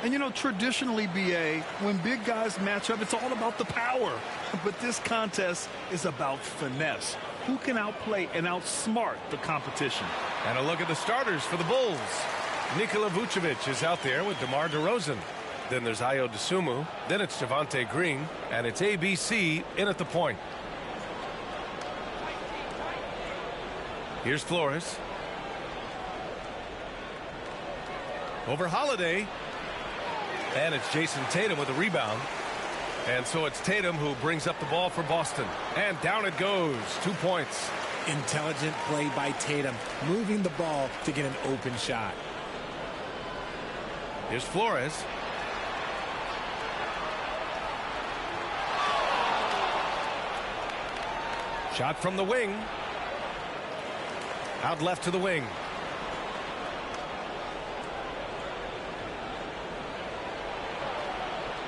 And, you know, traditionally, BA, when big guys match up, it's all about the power. But this contest is about finesse. Who can outplay and outsmart the competition? And a look at the starters for the Bulls. Nikola Vucevic is out there with DeMar DeRozan. Then there's Ayo Dosunmu. Then it's Javonte Green. And it's ABC in at the point. Here's Flores. Over Holiday. And it's Jason Tatum with a rebound. And so it's Tatum who brings up the ball for Boston. And down it goes. 2 points. Intelligent play by Tatum, moving the ball to get an open shot. Here's Flores. Shot from the wing. Out left to the wing.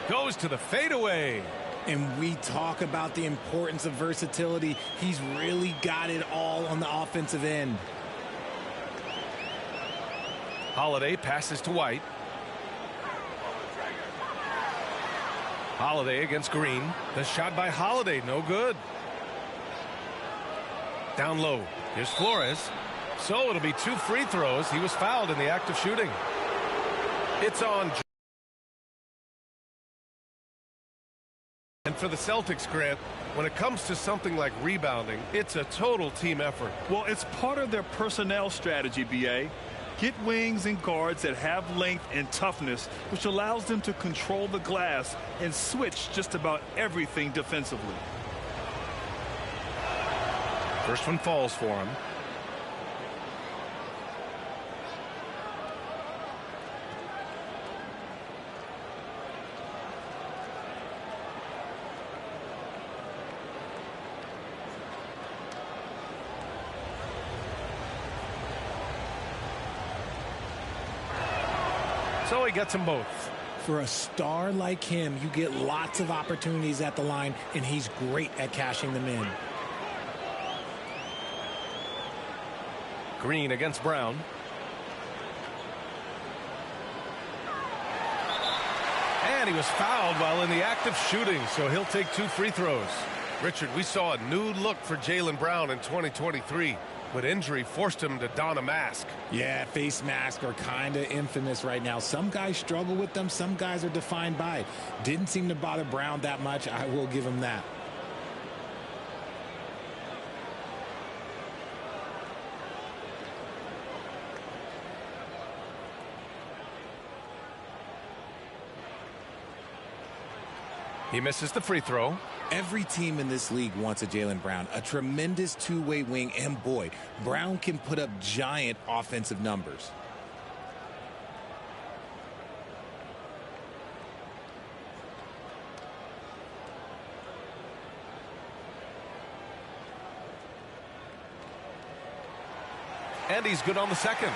Goes to the fadeaway. And we talk about the importance of versatility. He's really got it all on the offensive end. Holiday passes to White. Holiday against Green. The shot by Holiday, no good. Down low. Here's Flores. So it'll be 2 free throws. He was fouled in the act of shooting. It's on. And for the Celtics, Grant, when it comes to something like rebounding, it's a total team effort. Well, it's part of their personnel strategy, BA. Get wings and guards that have length and toughness, which allows them to control the glass and switch just about everything defensively. First one falls for him. So he gets them both. For a star like him, you get lots of opportunities at the line, and he's great at cashing them in. Green against Brown. And he was fouled while in the act of shooting, so he'll take 2 free throws. Richard, we saw a new look for Jaylen Brown in 2023. But injury forced him to don a mask. Yeah, face masks are kind of infamous right now. Some guys struggle with them. Some guys are defined by it. Didn't seem to bother Brown that much. I will give him that. He misses the free throw. Every team in this league wants a Jaylen Brown, a tremendous two-way wing, and boy, Brown can put up giant offensive numbers. And he's good on the second.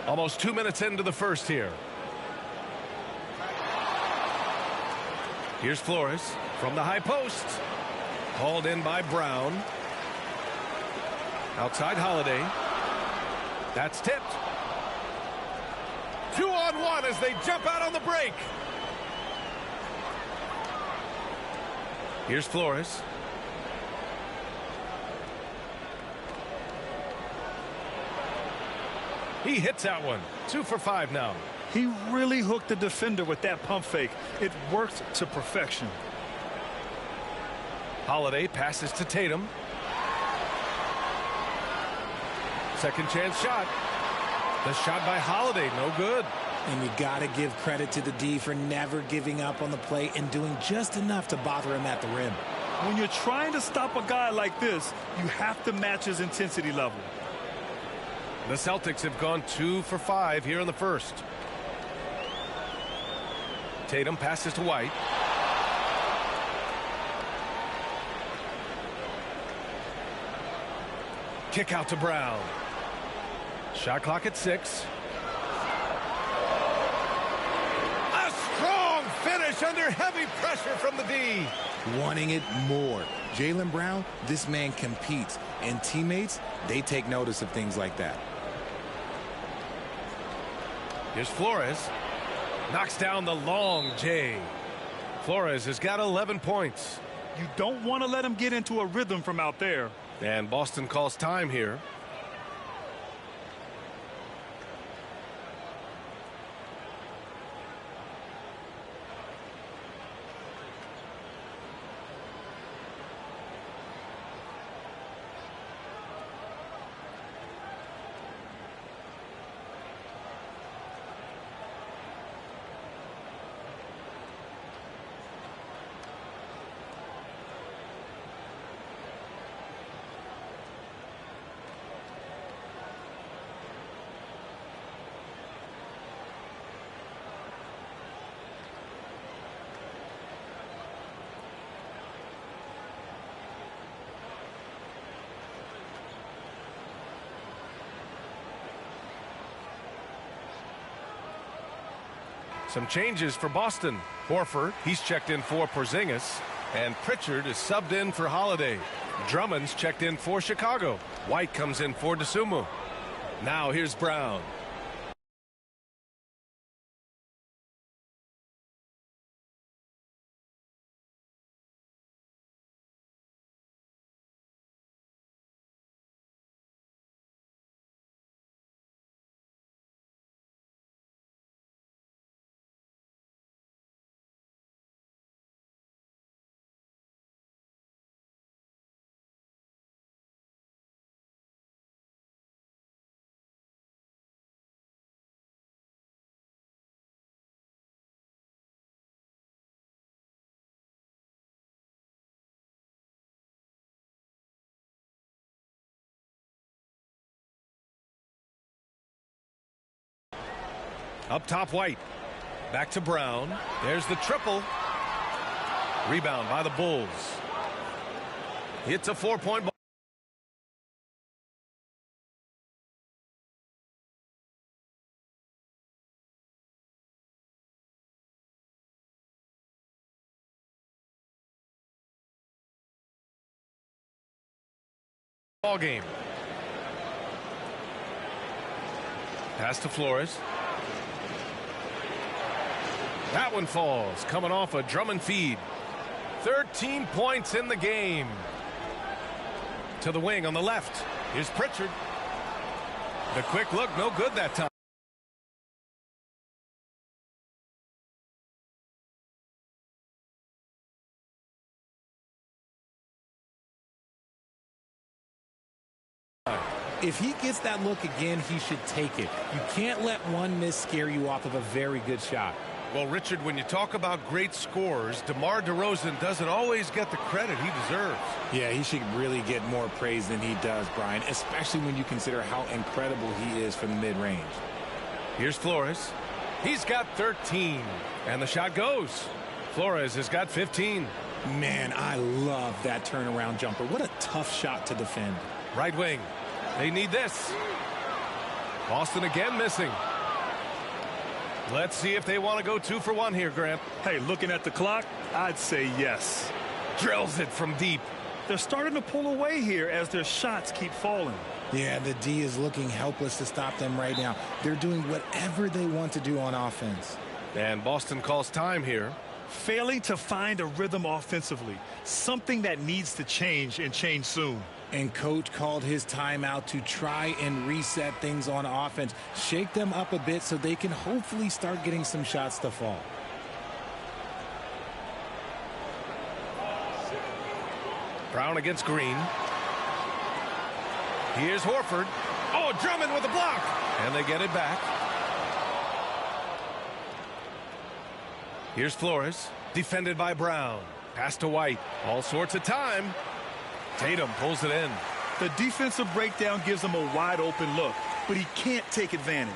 Almost 2 minutes into the first here. Here's Flores from the high post. Hauled in by Brown. Outside Holiday. That's tipped. 2-on-1 as they jump out on the break. Here's Flores. He hits that one. 2 for 5 now. He really hooked the defender with that pump fake. It worked to perfection. Holiday passes to Tatum. Second chance shot. The shot by Holiday, no good. And you got to give credit to the D for never giving up on the play and doing just enough to bother him at the rim. When you're trying to stop a guy like this, you have to match his intensity level. The Celtics have gone 2 for 5 here in the first. Tatum passes to White. Kick out to Brown. Shot clock at 6. A strong finish under heavy pressure from the D. Wanting it more. Jaylen Brown, this man competes. And teammates, they take notice of things like that. Here's Flores. Knocks down the long J. Flores has got 11 points. You don't want to let him get into a rhythm from out there. And Boston calls time here. Some changes for Boston. Horford, he's checked in for Porzingis. And Pritchard is subbed in for Holiday. Drummond's checked in for Chicago. White comes in for DeSumo. Now here's Brown. Up top, White. Back to Brown. There's the triple. Rebound by the Bulls. It's a 4-point ball game. Pass to Flores. That one falls, coming off a Drummond feed. 13 points in the game. To the wing on the left. Here's Pritchard. The quick look, no good that time. If he gets that look again, he should take it. You can't let one miss scare you off of a very good shot. Well, Richard, when you talk about great scorers, DeMar DeRozan doesn't always get the credit he deserves. Yeah, he should really get more praise than he does, Brian, especially when you consider how incredible he is from the mid-range. Here's Flores. He's got 13, and the shot goes. Flores has got 15. Man, I love that turnaround jumper. What a tough shot to defend. Right wing. They need this. Boston again missing. Let's see if they want to go 2 for 1 here, Grant. Hey, looking at the clock, I'd say yes. Drills it from deep. They're starting to pull away here as their shots keep falling. Yeah, the D is looking helpless to stop them right now. They're doing whatever they want to do on offense. And Boston calls time here. Failing to find a rhythm offensively, something that needs to change and change soon. And coach called his timeout to try and reset things on offense, shake them up a bit so they can hopefully start getting some shots to fall. Brown against Green. Here's Horford. Oh, Drummond with a block. And they get it back. Here's Flores. Defended by Brown. Pass to White. All sorts of time. Tatum pulls it in. The defensive breakdown gives him a wide open look, but he can't take advantage.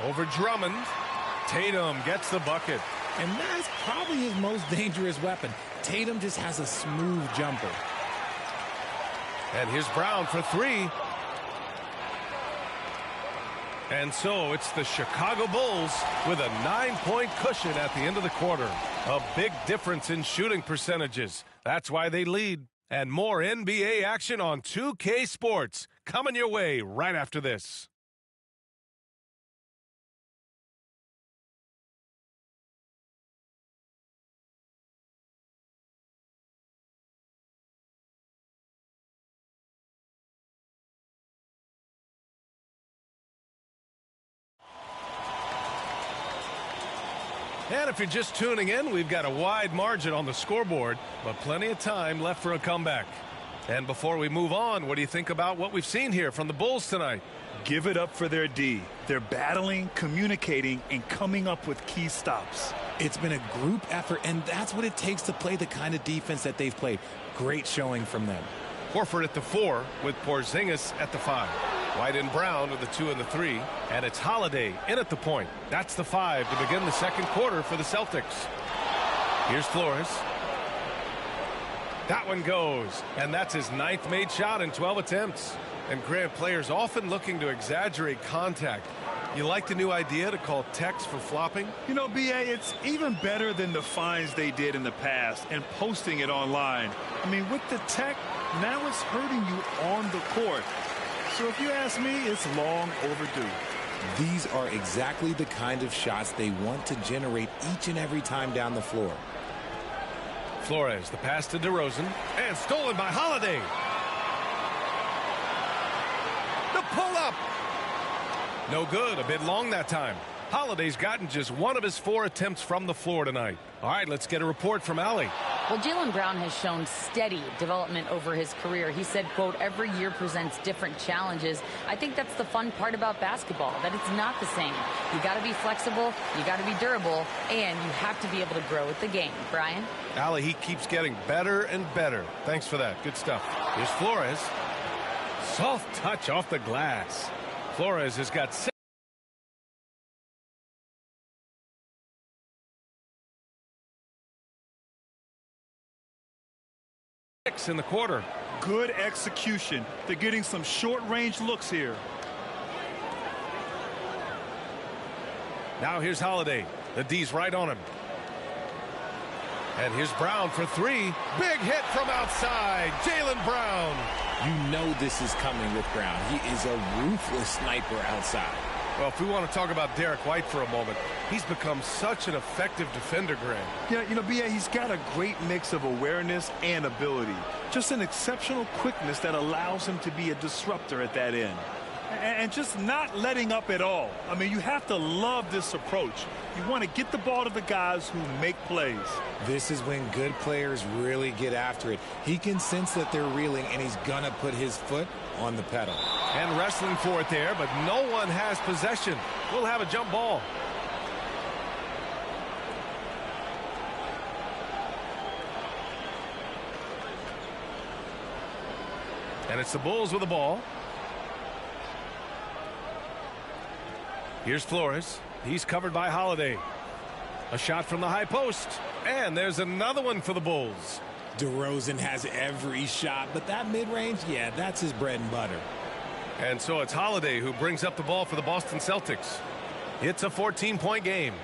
Over Drummond. Tatum gets the bucket. And that's probably his most dangerous weapon. Tatum just has a smooth jumper. And here's Brown for 3. And so it's the Chicago Bulls with a 9-point cushion at the end of the quarter. A big difference in shooting percentages. That's why they lead And more NBA action on 2K Sports coming your way right after this. And if you're just tuning in, we've got a wide margin on the scoreboard, but plenty of time left for a comeback. And before we move on, what do you think about what we've seen here from the Bulls tonight? Give it up for their D. They're battling, communicating, and coming up with key stops. It's been a group effort, and that's what it takes to play the kind of defense that they've played. Great showing from them. Horford at the 4 with Porzingis at the 5. White and Brown are the 2 and the 3. And it's Holiday in at the point. That's the 5 to begin the second quarter for the Celtics. Here's Flores. That one goes. And that's his 9th made shot in 12 attempts. And Grant, players often looking to exaggerate contact. You like the new idea to call techs for flopping? You know, B.A., it's even better than the fines they did in the past and posting it online. I mean, with the tech, now it's hurting you on the court. So if you ask me, it's long overdue. These are exactly the kind of shots they want to generate each and every time down the floor. Flores, the pass to DeRozan, and stolen by Holiday. The pull-up. No good, a bit long that time. Holiday's gotten just 1 of his 4 attempts from the floor tonight. All right, let's get a report from Allie. Well, Jaylen Brown has shown steady development over his career. He said, quote, every year presents different challenges. I think that's the fun part about basketball, that it's not the same. You got to be flexible, you got to be durable, and you have to be able to grow with the game. Brian? Allie, he keeps getting better and better. Thanks for that. Good stuff. Here's Flores. Soft touch off the glass. Flores has got 6. In the quarter. Good execution. They're getting some short-range looks here. Now here's Holiday. The D's right on him. And here's Brown for 3. Big hit from outside. Jaylen Brown. You know this is coming with Brown. He is a ruthless sniper outside. Well, if we want to talk about Derek White for a moment, he's become such an effective defender, Grant. Yeah, you know, B.A., he's got a great mix of awareness and ability. Just an exceptional quickness that allows him to be a disruptor at that end. And just not letting up at all. I mean, you have to love this approach. You want to get the ball to the guys who make plays. This is when good players really get after it. He can sense that they're reeling, and he's going to put his foot on the pedal. And wrestling for it there, but no one has possession. We'll have a jump ball. And it's the Bulls with the ball. Here's Flores. He's covered by Holiday. A shot from the high post. And there's another one for the Bulls. DeRozan has every shot, but that mid-range, yeah, that's his bread and butter. And so it's Holiday who brings up the ball for the Boston Celtics. It's a 14-point game.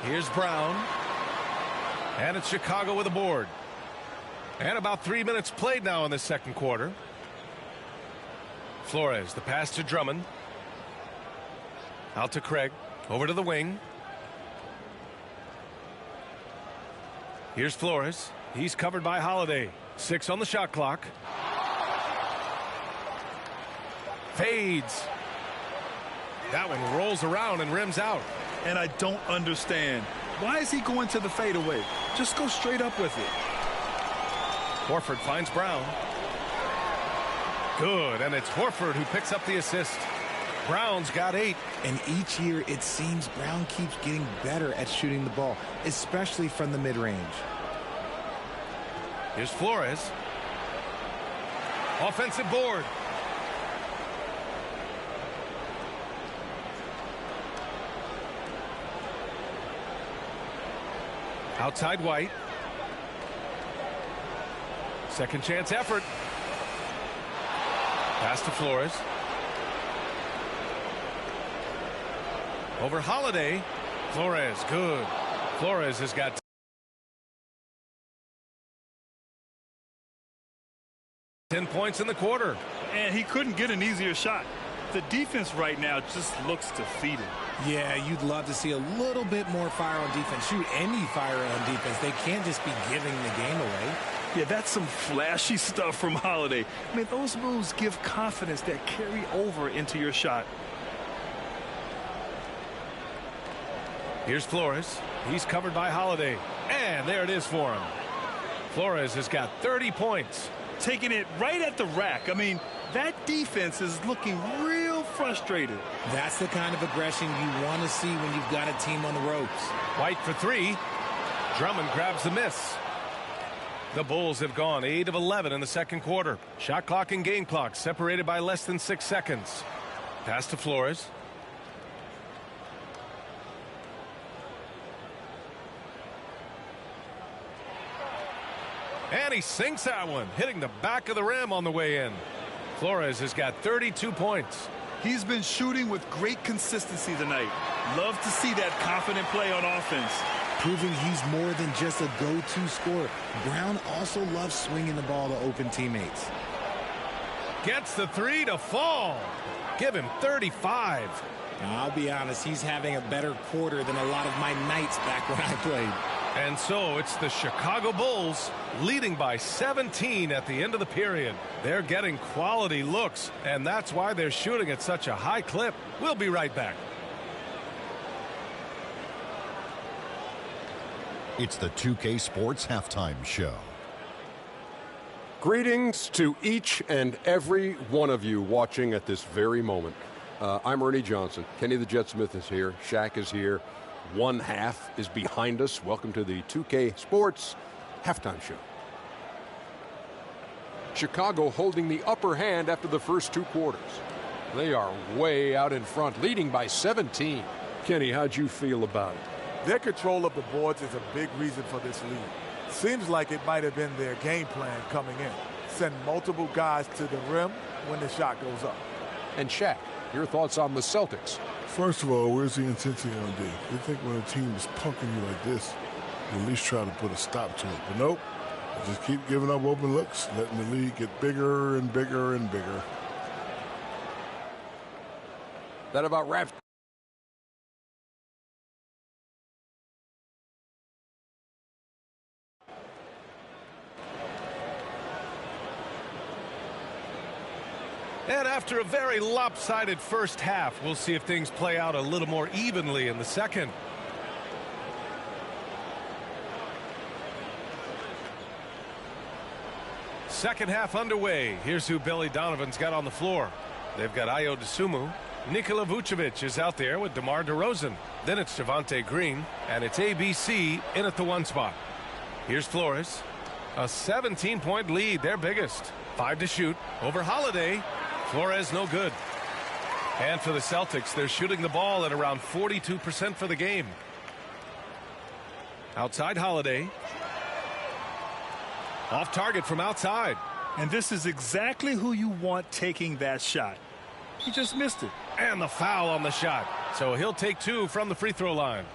Here's Brown. And it's Chicago with a board. And about 3 minutes played now in the second quarter. Flores, the pass to Drummond. Out to Craig. Over to the wing. Here's Flores. He's covered by Holiday. 6 on the shot clock. Fades. That one rolls around and rims out. And I don't understand. Why is he going to the fadeaway? Just go straight up with it. Horford finds Brown. Good, and it's Horford who picks up the assist. Brown's got 8. And each year it seems Brown keeps getting better at shooting the ball, especially from the mid-range. Here's Flores. Offensive board. Outside White. Second chance effort. Pass to Flores. Over Holiday. Flores, good. Flores has got 10 points in the quarter. And he couldn't get an easier shot. The defense right now just looks defeated. Yeah, you'd love to see a little bit more fire on defense. Shoot, any fire on defense. They can't just be giving the game away. Yeah, that's some flashy stuff from Holiday. I mean, those moves give confidence that carry over into your shot. Here's Flores. He's covered by Holiday. And there it is for him. Flores has got 30 points. Taking it right at the rack. I mean, that defense is looking real frustrated. That's the kind of aggression you want to see when you've got a team on the ropes. White for three. Drummond grabs the miss. The Bulls have gone 8 of 11 in the second quarter. Shot clock and game clock separated by less than 6 seconds. Pass to Flores. And he sinks that one, hitting the back of the rim on the way in. Flores has got 32 points. He's been shooting with great consistency tonight. Love to see that confident play on offense. Proving he's more than just a go-to scorer. Brown also loves swinging the ball to open teammates. Gets the three to fall. Give him 35. I'll be honest, he's having a better quarter than a lot of my nights back when I played. And so it's the Chicago Bulls leading by 17 at the end of the period. They're getting quality looks, and that's why they're shooting at such a high clip. We'll be right back. It's the 2K Sports Halftime Show. Greetings to each and every one of you watching at this very moment. I'm Ernie Johnson. Kenny the Jet Smith is here. Shaq is here. One half is behind us. Welcome to the 2K Sports Halftime Show. Chicago holding the upper hand after the first two quarters. They are way out in front, leading by 17. Kenny, how'd you feel about it? Their control of the boards is a big reason for this lead. Seems like it might have been their game plan coming in. Send multiple guys to the rim when the shot goes up. And Shaq, your thoughts on the Celtics? First of all, where's the intensity going to be? You think when a team is punking you like this, you at least try to put a stop to it. But nope, you just keep giving up open looks, letting the lead get bigger and bigger and bigger. That about wraps. And after a very lopsided first half, we'll see if things play out a little more evenly in the second. Second half underway. Here's who Billy Donovan's got on the floor. They've got Ayo Dosunmu. Nikola Vucevic is out there with DeMar DeRozan. Then it's Javonte Green, and it's ABC in at the one spot. Here's Flores. A 17-point lead, their biggest. 5 to shoot over Holiday. Flores no good. And for the Celtics, they're shooting the ball at around 42% for the game. Outside Holiday. Off target from outside. And this is exactly who you want taking that shot. He just missed it. And the foul on the shot. So he'll take 2 from the free throw line.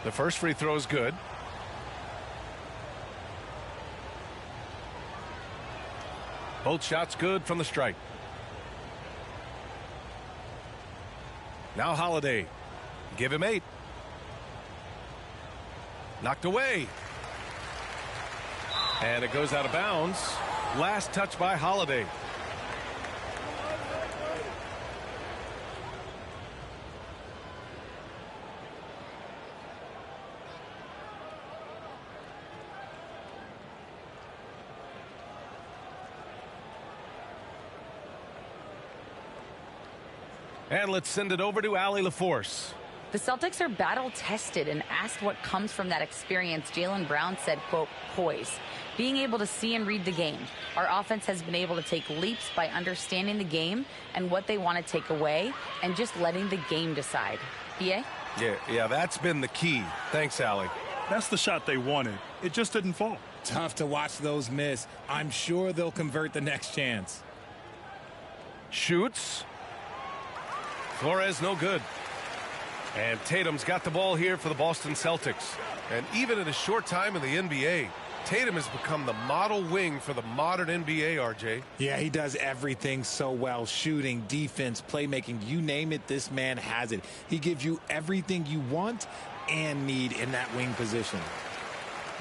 The first free throw is good. Both shots good from the stripe. Now Holiday. Give him 8. Knocked away. And it goes out of bounds. Last touch by Holiday. And let's send it over to Allie LaForce. The Celtics are battle-tested, and asked what comes from that experience, Jaylen Brown said, quote, poise. Being able to see and read the game. Our offense has been able to take leaps by understanding the game and what they want to take away and just letting the game decide. BA? Yeah, that's been the key. Thanks, Allie. That's the shot they wanted. It just didn't fall. Tough to watch those miss. I'm sure they'll convert the next chance. Shoots. Flores no good. And Tatum's got the ball here for the Boston Celtics. And even in a short time in the NBA, Tatum has become the model wing for the modern NBA, RJ. Yeah, he does everything so well. Shooting, defense, playmaking, you name it, this man has it. He gives you everything you want and need in that wing position.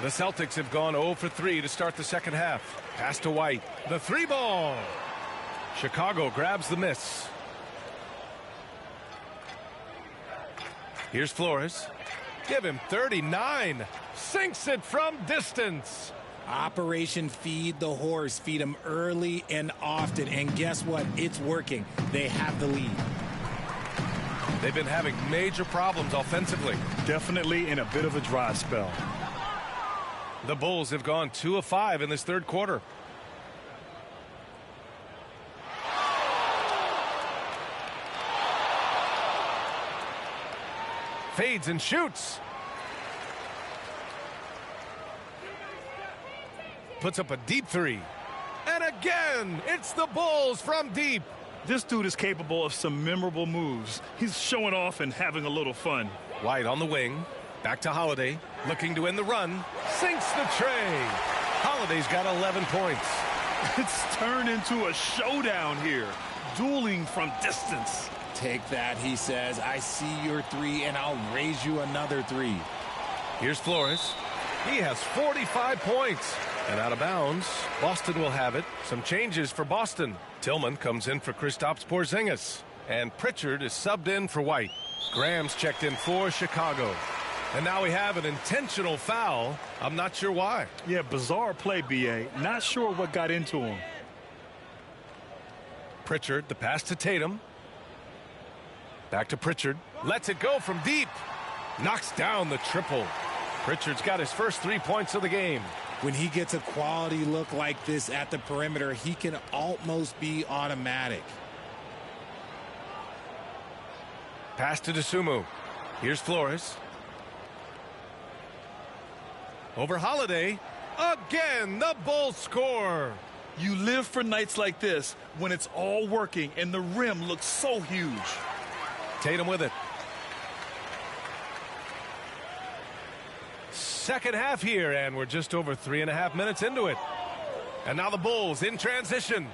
The Celtics have gone 0 for 3 to start the second half. Pass to White. The three ball. Chicago grabs the miss. Here's Flores. Give him 39. Sinks it from distance. Operation Feed the Horse. Feed him early and often. And guess what? It's working. They have the lead. They've been having major problems offensively. Definitely in a bit of a dry spell. The Bulls have gone 2 of 5 in this third quarter. Fades and shoots. Puts up a deep three. And again, it's the Bulls from deep. This dude is capable of some memorable moves. He's showing off and having a little fun. White on the wing. Back to Holiday. Looking to end the run. Sinks the tray. Holiday's got 11 points. It's turned into a showdown here. Dueling from distance. Take that, he says. I see your three, and I'll raise you another three. Here's Flores. He has 45 points. And out of bounds, Boston will have it. Some changes for Boston. Tillman comes in for Kristaps Porzingis. And Pritchard is subbed in for White. Graham's checked in for Chicago. And now we have an intentional foul. I'm not sure why. Yeah, bizarre play, B.A. Not sure what got into him. Pritchard, the pass to Tatum. Back to Pritchard. Lets it go from deep. Knocks down the triple. Pritchard's got his first 3 points of the game. When he gets a quality look like this at the perimeter, he can almost be automatic. Pass to Dosunmu. Here's Flores. Over Holiday. Again, the Bulls score. You live for nights like this when it's all working and the rim looks so huge. Tatum with it. Second half here, and we're just over 3.5 minutes into it. And now the Bulls in transition.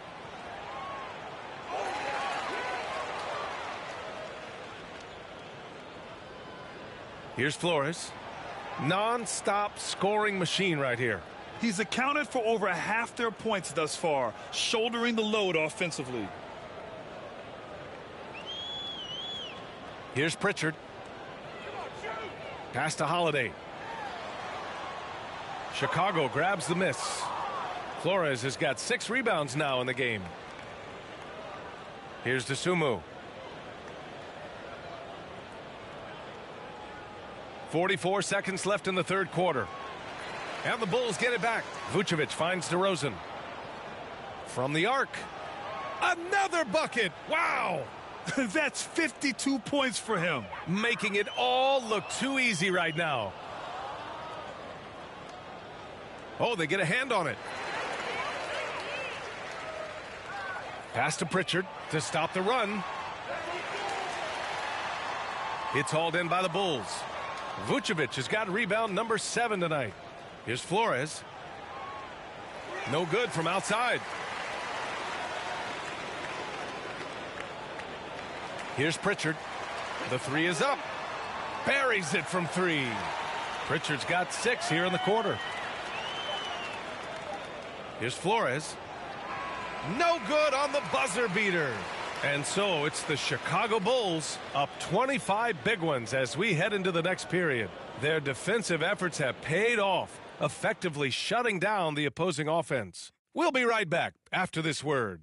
Here's Flores. Non-stop scoring machine right here. He's accounted for over half their points thus far, shouldering the load offensively. Here's Pritchard. Pass to Holiday. Chicago grabs the miss. Flores has got 6 rebounds now in the game. Here's Dosunmu. 44 seconds left in the third quarter. And the Bulls get it back. Vucevic finds DeRozan. From the arc. Another bucket. Wow. That's 52 points for him. Making it all look too easy right now. Oh, they get a hand on it. Pass to Pritchard to stop the run. It's hauled in by the Bulls. Vucevic has got rebound number 7 tonight. Here's Flores. No good from outside. Here's Pritchard. The three is up. Buries it from 3. Pritchard's got 6 here in the quarter. Here's Flores. No good on the buzzer beater. And so it's the Chicago Bulls up 25 big ones as we head into the next period. Their defensive efforts have paid off, effectively shutting down the opposing offense. We'll be right back after this word.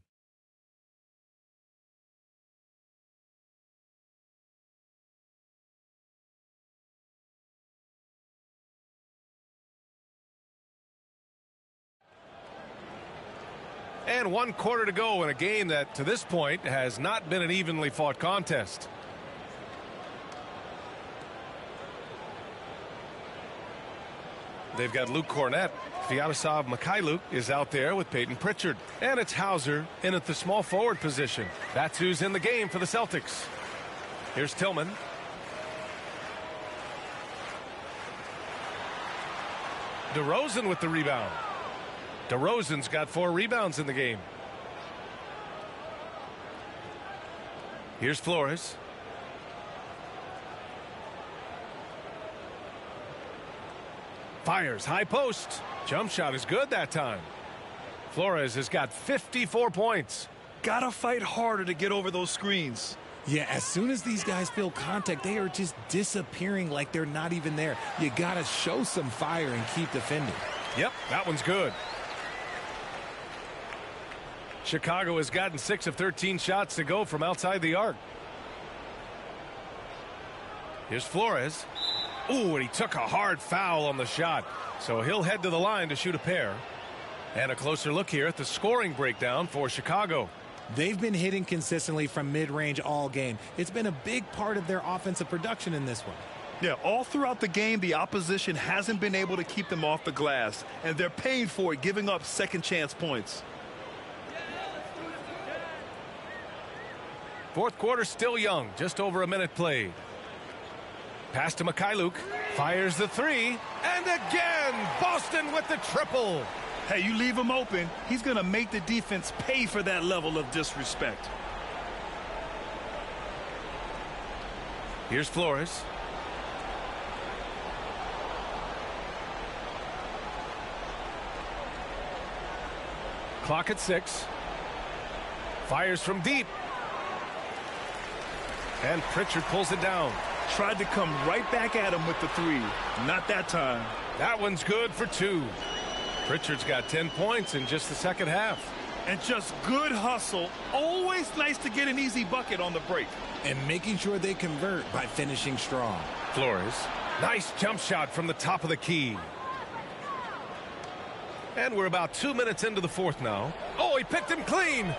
And 1 quarter to go in a game that, to this point, has not been an evenly fought contest. They've got Luke Cornett. Vyacheslav Mikhailuk is out there with Peyton Pritchard. And it's Hauser in at the small forward position. That's who's in the game for the Celtics. Here's Tillman. DeRozan with the rebound. DeRozan's got 4 rebounds in the game. Here's Flores. Fires high post. Jump shot is good that time. Flores has got 54 points. Gotta fight harder to get over those screens. Yeah, as soon as these guys feel contact, they are just disappearing like they're not even there. You gotta show some fire and keep defending. Yep, that one's good. Chicago has gotten 6 of 13 shots to go from outside the arc. Here's Flores. Ooh, and he took a hard foul on the shot. So he'll head to the line to shoot a pair. And a closer look here at the scoring breakdown for Chicago. They've been hitting consistently from mid-range all game. It's been a big part of their offensive production in this one. Yeah, all throughout the game, the opposition hasn't been able to keep them off the glass, and they're paying for it, giving up second chance points. Fourth quarter still young, just over a minute played. Pass to Mikhailuk, fires the 3, and again, Boston with the triple. Hey, you leave him open, he's going to make the defense pay for that level of disrespect. Here's Flores. Clock at 6. Fires from deep. And Pritchard pulls it down. Tried to come right back at him with the 3. Not that time. That one's good for 2. Pritchard's got 10 points in just the second half. And just good hustle. Always nice to get an easy bucket on the break. And making sure they convert by finishing strong. Flores. Nice jump shot from the top of the key. And we're about 2 minutes into the fourth now. Oh, he picked him clean.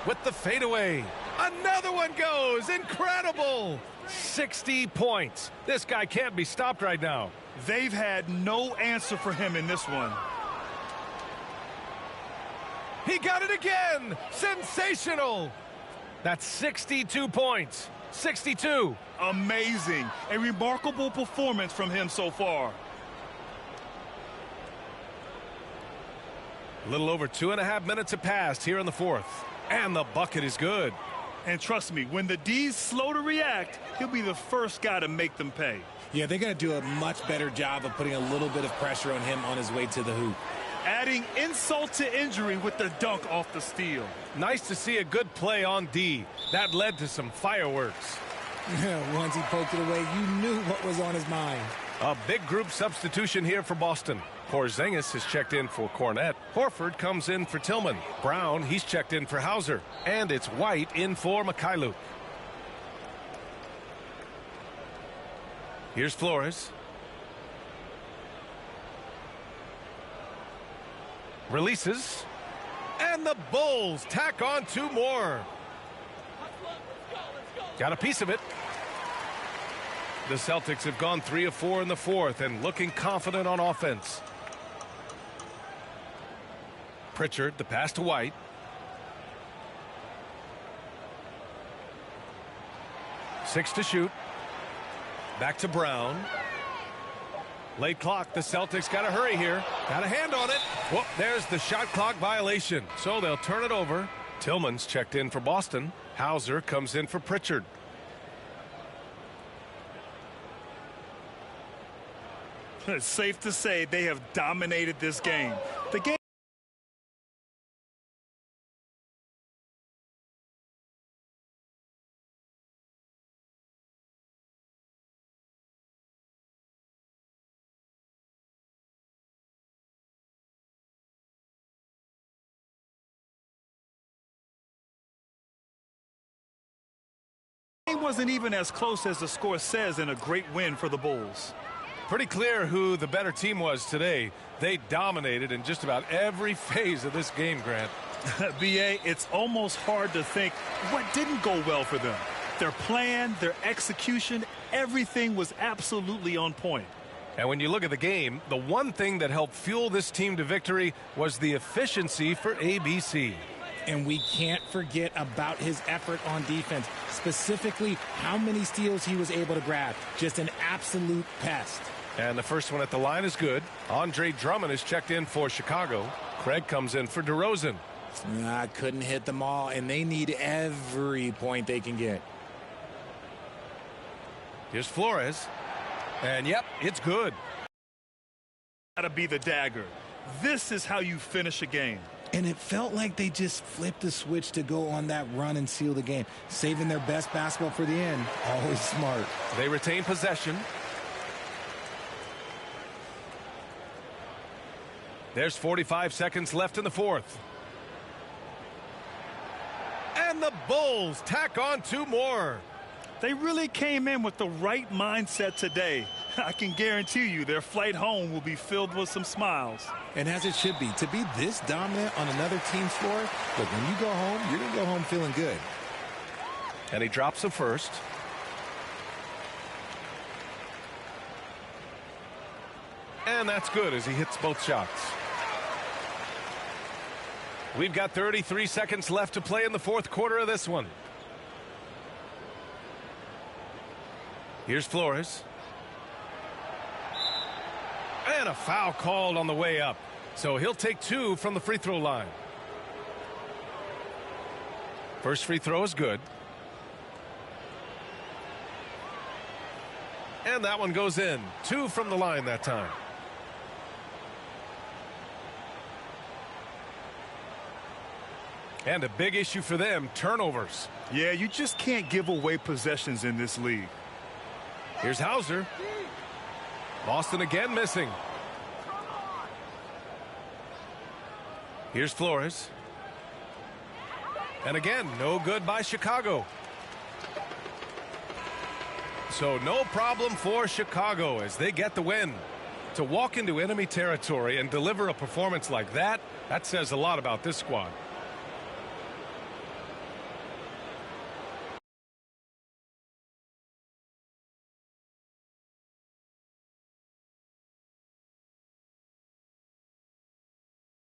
With the fadeaway. Another one goes. Incredible. 60 points. This guy can't be stopped right now. They've had no answer for him in this one. He got it again. Sensational. That's 62 points. 62. Amazing. A remarkable performance from him so far. A little over 2.5 minutes have passed here in the fourth. And the bucket is good. And trust me, when the D's slow to react, he'll be the first guy to make them pay. Yeah, they're going to do a much better job of putting a little bit of pressure on him on his way to the hoop. Adding insult to injury with the dunk off the steal. Nice to see a good play on D. That led to some fireworks. Once he poked it away, you knew what was on his mind. A big group substitution here for Boston. Porzingis has checked in for Cornette. Horford comes in for Tillman. Brown, he's checked in for Hauser. And it's White in for Mikhailuk. Here's Flores. Releases. And the Bulls tack on 2 more. Got a piece of it. The Celtics have gone 3 of 4 in the fourth and looking confident on offense. Pritchard, the pass to White. Six to shoot. Back to Brown. Late clock. The Celtics got to hurry here. Got a hand on it. Whoop, there's the shot clock violation. So they'll turn it over. Tillman's checked in for Boston. Hauser comes in for Pritchard. It's safe to say they have dominated this game. The game wasn't even as close as the score says in a great win for the Bulls. Pretty clear who the better team was today. They dominated in just about every phase of this game, Grant. B.A., it's almost hard to think what didn't go well for them. Their plan, their execution, everything was absolutely on point. And when you look at the game, the one thing that helped fuel this team to victory was the efficiency for ABC. And we can't forget about his effort on defense, specifically how many steals he was able to grab. Just an absolute pest. And the first one at the line is good. Andre Drummond is checked in for Chicago. Craig comes in for DeRozan. Couldn't hit them all, and they need every point they can get. Here's Flores. And, yep, it's good. Got to be the dagger. This is how you finish a game. And it felt like they just flipped the switch to go on that run and seal the game, saving their best basketball for the end. Always smart. They retain possession. There's 45 seconds left in the fourth. And the Bulls tack on 2 more. They really came in with the right mindset today. I can guarantee you their flight home will be filled with some smiles. And as it should be, to be this dominant on another team's floor, look, when you go home, you're going to go home feeling good. And he drops the first. And that's good as he hits both shots. We've got 33 seconds left to play in the fourth quarter of this one. Here's Flores. And a foul called on the way up. So he'll take 2 from the free throw line. First free throw is good. And that one goes in. 2 from the line that time. And a big issue for them, turnovers. Yeah, you just can't give away possessions in this league. Here's Hauser. Boston again missing. Here's Flores. And again, no good by Chicago. So no problem for Chicago as they get the win. To walk into enemy territory and deliver a performance like that, that says a lot about this squad.